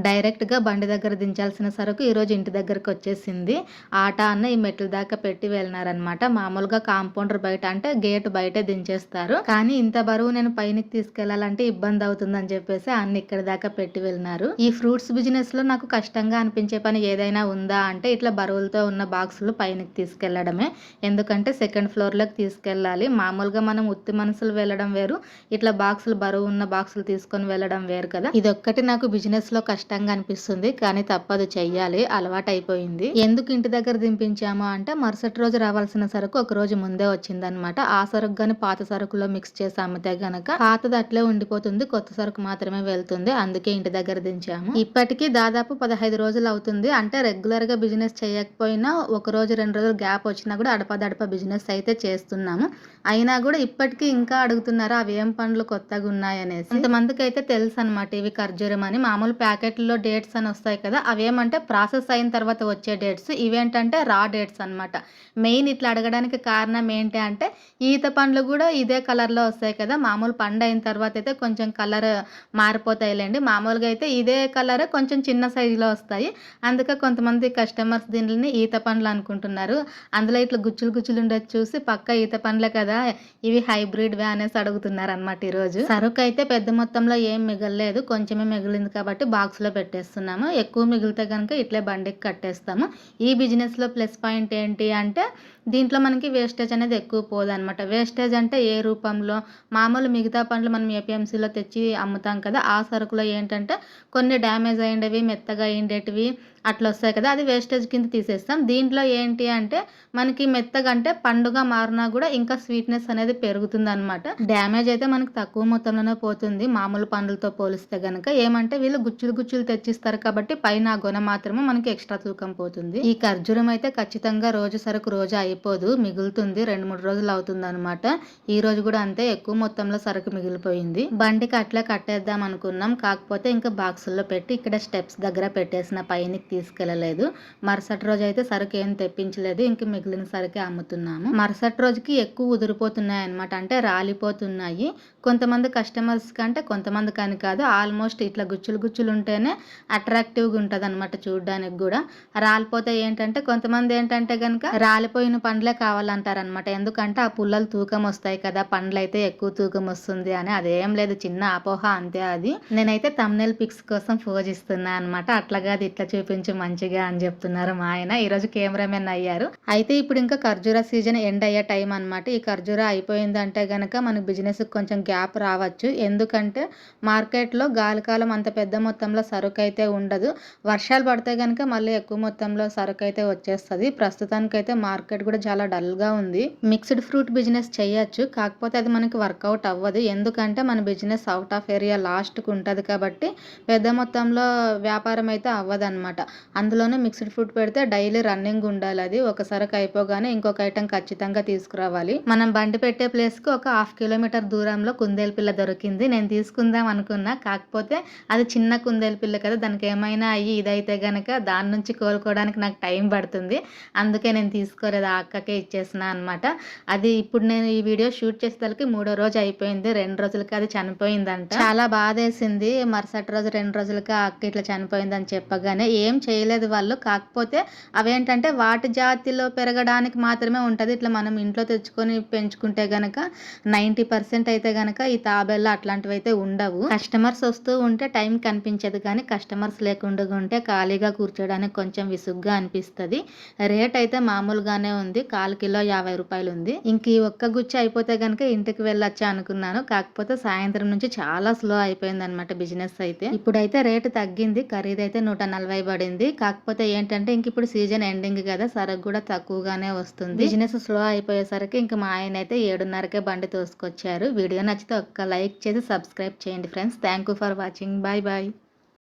డైరెక్ట్‌గా బండి దగ్గర దించాల్సిన సరుకు ఈరోజు ఇంటి దగ్గరకొచ్చేసింది. ఆటో అన్న ఈ మెట్ల దాకా పెట్టి వెళ్ళినారనమాట. మామూలుగా కాంపౌండర్ బయట అంటే గేట్ బయటే దించేస్తారు. కానీ ఇంత బరువు నేను పైనకి తీసుకెళ్లాలంటే ఇబ్బంది అవుతుందని చెప్పేసి అన్న ఇక్కడి దాకా పెట్టి వెళ్ళినారు. ఈ ఫ్రూట్స్ బిజినెస్‌లో నాకు కష్టంగా అనిపించే పని ఏదైనా ఉందా అంటే ఇట్లా బరువులతో ఉన్న బాక్సులు పైనకి తీసుకెళ్లడమే. ఎందుకంటే సెకండ్ ఫ్లోర్‌లోకి తీసుకెళ్ళాలి. మామూలుగా మనం ఉత్తి మనుషులు వెళ్ళడం వేరు. ఇట్లా బాక్సులు బరువు ఉన్న బాక్సులు తీసుకొని వెళ్ళడం వేరు కదా. ఇదొక్కటి నాకు బిజినెస్‌లో కష్టంగా అనిపిస్తుంది. కానీ తప్పదు, చెయ్యాలి. అలవాటైపోయింది. ఎందుకు ఇంటి దగ్గర దింపించాము అంటే మరుసటి రోజు రావాల్సిన సరుకు ఒక రోజు ముందే వచ్చిందనమాట. ఆ సరుకు గాని పాత సరుకులో మిక్స్ చేసి అమ్మితే గనక పాతది అట్లే ఉండిపోతుంది. కొత్త సరుకు మాత్రమే వెళ్తుంది. అందుకే ఇంటి దగ్గర దించాము. ఇప్పటికీ దాదాపు 15 రోజులు అవుతుంది. అంటే రెగ్యులర్ గా బిజినెస్ చేయకపోయినా ఒక రోజు 2 రోజులు గ్యాప్ వచ్చినా కూడా అడపదడప బిజినెస్ అయితే చేస్తున్నాము. అయినా కూడా ఇప్పటికీ ఇంకా అడుగుతున్నారు అవి ఏం పండ్లు కొత్తగా ఉన్నాయనేసి. కొంతమందికి అయితే తెలుసు అనమాట ఇవి ఖర్జూరం అని. మామూలు ప్యాకెట్లో డేట్స్ అని వస్తాయి కదా, అవేమంటే ప్రాసెస్ అయిన తర్వాత వచ్చే డేట్స్, ఇవేంటంటే రా డేట్స్ అనమాట. మెయిన్ ఇట్లా అడగడానికి కారణం ఏంటి అంటే ఈత పండ్లు కూడా ఇదే కలర్లో వస్తాయి కదా, మామూలు పండు అయిన తర్వాత అయితే కొంచెం కలర్ మారిపోతాయిలేండి. మామూలుగా అయితే ఇదే కలర్ కొంచెం చిన్న సైజులో వస్తాయి. అందుకే కొంతమంది కస్టమర్స్ దీనిని ఈత పండ్లు అనుకుంటున్నారు. అందులో ఇట్లా గుచ్చులు గుచ్చులు ఉండేది చూసి పక్క ఈత పండ్లే కదా ఇవి హైబ్రిడ్ వే అనేసి అడుగుతున్నారు అనమాట. ఈరోజు సరుకు అయితే పెద్ద మొత్తంలో ఏం మిగలలేదు, కొంచెమే మిగిలింది కాబట్టి బాక్స్లో పెట్టేస్తున్నాము. ఎక్కువ మిగిలితే కనుక ఇట్లే బండికి కట్టేస్తాము. ఈ బిజినెస్లో ప్లస్ పాయింట్ ఏంటి అంటే దీంట్లో మనకి వేస్టేజ్ అనేది ఎక్కువ పోదనమాట. వేస్టేజ్ అంటే ఏ రూపంలో, మామూలు మిగతా పండ్లు మనం ఏపీఎంసీలో తెచ్చి అమ్ముతాం కదా, ఆ సరుకులో ఏంటంటే కొన్ని డ్యామేజ్ అయ్యేవి, మెత్తగా అయ్యేటివి అట్లా వస్తాయి కదా, అది వేస్టేజ్ కింద తీసేస్తాం. దీంట్లో ఏంటి అంటే మనకి మెత్తగా అంటే పండుగ మారినా కూడా ఇంకా స్వీట్నెస్ అనేది పెరుగుతుంది అనమాట. డ్యామేజ్ అయితే మనకి తక్కువ మొత్తంలోనే పోతుంది మామూలు పండ్లతో పోలిస్తే గనక. ఏమంటే వీళ్ళు గుచ్చులు గుచ్చులు తెచ్చిస్తారు కాబట్టి పైన ఆ గొన మాత్రమే మనకి ఎక్స్ట్రా తూకం పోతుంది. ఈ ఖర్జూరం అయితే ఖచ్చితంగా రోజు సరుకు రోజు అయిపోదు, మిగులుతుంది. 2-3 రోజులు అవుతుంది అనమాట. ఈ రోజు కూడా అంతే, ఎక్కువ మొత్తంలో సరుకు మిగిలిపోయింది. బండికి అట్లా కట్టేద్దాం అనుకున్నాం, కాకపోతే ఇంకా బాక్సుల్లో పెట్టి ఇక్కడ స్టెప్స్ దగ్గర పెట్టేసిన, పైనకి తీసుకెళ్లలేదు. మరుసటి రోజు అయితే సరుకు ఏం తెప్పించలేదు, ఇంక మిగిలిన సరుకే అమ్ముతున్నాము. మరుసటి రోజుకి ఎక్కువ ఉదిరిపోతున్నాయి అనమాట, అంటే రాలిపోతున్నాయి. కొంతమంది కస్టమర్స్ కంటే కొంతమంది కానీ కాదు, ఆల్మోస్ట్ ఇట్లా గుచ్చులు గుచ్చులు ఉంటేనే అట్రాక్టివ్గా ఉంటుంది అనమాట చూడడానికి కూడా. రాలిపోతే ఏంటంటే కొంతమంది ఏంటంటే కనుక రాలిపోయిన పండ్లే కావాలంటారనమాట. ఎందుకంటే ఆ పుల్లలు తూకం వస్తాయి కదా, పండ్లు అయితే ఎక్కువ తూకం వస్తుంది అని. అదేం లేదు, చిన్న అపోహ అంతే అది. నేనైతే థంబ్నెయిల్ పిక్స్ కోసం ఫోజిస్తున్నా అనమాట. అట్లాగా ఇట్లా చూపించి మంచిగా అని చెప్తున్నారు మా ఆయన. ఈరోజు కెమెరామెన్ అయ్యారు. అయితే ఇప్పుడు ఇంకా ఖర్జూర సీజన్ ఎండ్ అయ్యే టైం అనమాట. ఈ ఖర్జూర అయిపోయిందంటే గనక మన బిజినెస్ కొంచెం గ్యాప్ రావచ్చు. ఎందుకంటే మార్కెట్లో గాలికాలం అంత పెద్ద మొత్తంలో సరుకు అయితే ఉండదు. వర్షాలు పడితే గనక మళ్ళీ ఎక్కువ మొత్తంలో సరుకు అయితే వచ్చేస్తుంది. ప్రస్తుతానికైతే మార్కెట్ కూడా చాలా డల్గా ఉంది. మిక్స్డ్ ఫ్రూట్ బిజినెస్ చేయొచ్చు, కాకపోతే అది మనకి వర్కౌట్ అవ్వదు. ఎందుకంటే మన బిజినెస్ అవుట్ ఆఫ్ ఏరియా లాస్ట్కి ఉంటుంది కాబట్టి పెద్ద మొత్తంలో వ్యాపారం అయితే అవ్వదు అనమాట. అందులోనే మిక్స్డ్ ఫ్రూట్ పెడితే డైలీ రన్నింగ్ ఉండాలి. అది ఒక సరుకు అయిపోగానే ఇంకొక ఐటెం ఖచ్చితంగా తీసుకురావాలి. మనం బండి పెట్టే ప్లేస్కి ఒక 1/2 కిలోమీటర్ దూరంలో కుందేలు పిల్ల దొరికింది. నేను తీసుకుందాం అనుకున్నా, కాకపోతే అది చిన్న కుందేలు పిల్ల కదా, దానికి ఏమైనా అయ్యి ఇదైతే గనక దాని నుంచి కోలుకోవడానికి నాకు టైం పడుతుంది. అందుకే నేను తీసుకోలేదు, ఆ అక్కకే ఇచ్చేసిన అనమాట. అది ఇప్పుడు నేను ఈ వీడియో షూట్ చేసేసరికి 3వ రోజు అయిపోయింది. 2 రోజులకి అది చనిపోయిందంట. చాలా బాధేసింది. మరుసటి రోజు 2 రోజులకి ఆ అక్క ఇట్లా చనిపోయిందని చెప్పగానే ఏం చేయలేదు వాళ్ళు. కాకపోతే అవేంటంటే వాటి జాతిలో పెరగడానికి మాత్రమే ఉంటుంది. ఇట్లా మనం ఇంట్లో తెచ్చుకొని పెంచుకుంటే గనక 90% అయితే గనక ఈ తాబేళ్ళు అట్లాంటివి అయితే ఉండవు. కస్టమర్స్ వస్తూ ఉంటే టైం కనిపించదు, కానీ కస్టమర్స్ లేకుండా ఉంటే ఖాళీగా కూర్చోడానికి కొంచెం విసుగ్గా అనిపిస్తుంది. రేట్ అయితే మామూలుగానే ఉంది, 1/4 కిలో 50 రూపాయలు ఉంది. ఇంక ఈ ఒక్క గుచ్చి అయిపోతే గనక ఇంటికి వెళ్ళొచ్చా అనుకున్నాను, కాకపోతే సాయంత్రం నుంచి చాలా స్లో అయిపోయింది అనమాట బిజినెస్ అయితే. ఇప్పుడైతే రేటు తగ్గింది, ఖరీదైతే 140 పడింది. కాకపోతే ఏంటంటే ఇంక ఇప్పుడు సీజన్ ఎండింగ్ కదా, సరుకు కూడా తక్కువగానే వస్తుంది. బిజినెస్ స్లో అయిపోయేసరికి ఇంక మా ఆయన అయితే 7:30కే బండి తోసుకొచ్చారు. వీడియో నచ్చితే ఒక్క లైక్ చేసి సబ్స్క్రైబ్ చేయండి friends. Thank you for watching. Bye bye.